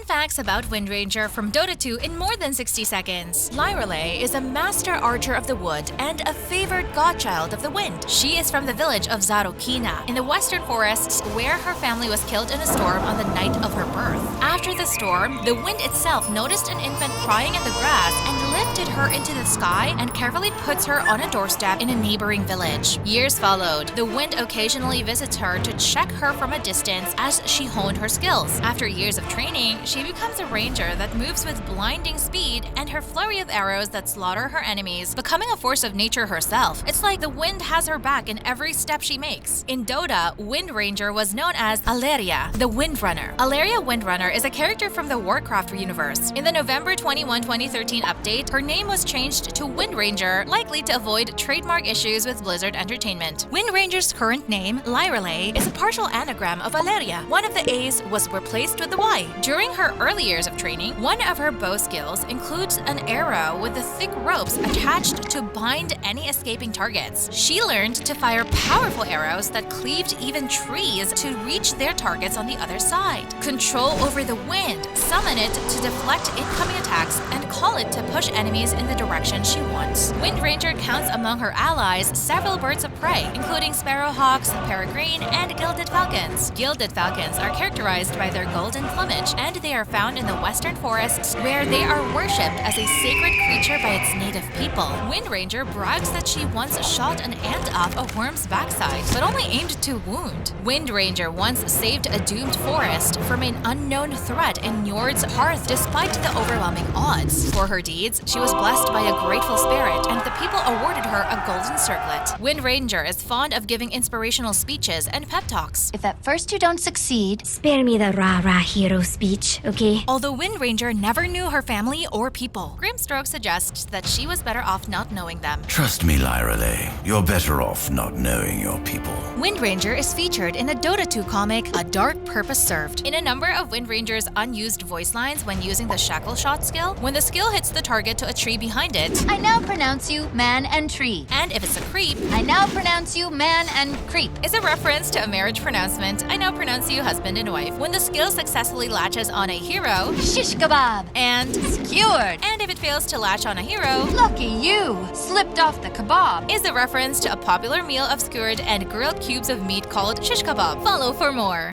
Fun facts about Windranger from Dota 2 in more than 60 seconds. Lyrale is a master archer of the wood and a favored godchild of the wind. She is from the village of Zarokina in the western forests, where her family was killed in a storm on the night of her birth. After the storm, the wind itself noticed an infant crying in the grass and lifted her into the sky and carefully puts her on a doorstep in a neighboring village. Years followed. The wind occasionally visits her to check her from a distance as she honed her skills. After years of training, she becomes a ranger that moves with blinding speed and her flurry of arrows that slaughter her enemies, becoming a force of nature herself. It's like the wind has her back in every step she makes. In Dota, Windranger was known as Aleria, the Windrunner. Aleria Windrunner is a character from the Warcraft universe. In the November 21, 2013 update, her name was changed to Windranger, likely to avoid trademark issues with Blizzard Entertainment. Windranger's current name, Lyrale, is a partial anagram of Aleria. One of the A's was replaced with the Y. During her early years of training, one of her bow skills includes an arrow with the thick ropes attached to bind any escaping targets. She learned to fire powerful arrows that cleaved even trees to reach their targets on the other side. Control over the wind, summon it to deflect incoming attacks, and call it to push enemies in the direction she wants. Windranger counts among her allies several birds of prey, including sparrowhawks, peregrine, and gilded falcons. Gilded falcons are characterized by their golden plumage, and they are found in the western forests, where they are worshipped as a sacred creature by its native people. Windranger brags that she once shot an ant off a worm's backside, but only aimed to wound. Windranger once saved a doomed forest from an unknown threat in Njord's hearth despite the overwhelming odds. For her deeds, she was blessed by a grateful spirit, and the people awarded her a golden circlet. Windranger is fond of giving inspirational speeches and pep talks. If at first you don't succeed, spare me the rah-rah hero speech, okay? Although Windranger never knew her family or people, Grimstroke suggests that she was better off not knowing them. Trust me, Lyrale, you're better off not knowing your people. Windranger is featured in a Dota 2 comic, A Dark Purpose Served. In a number of Windranger's unused voice lines when using the Shackle Shot skill, when the skill hits the target to a tree behind it, I now pronounce you man and tree. And if it's a creep, I now pronounce you man and creep, is a reference to a marriage pronouncement, I now pronounce you husband and wife. When the skill successfully latches on a hero, shish kebab, and skewered. And if it fails to latch on a hero, lucky you, slipped off the kebab, is a reference to a popular meal of skewered and grilled cubes of meat called shish kebab. Follow for more.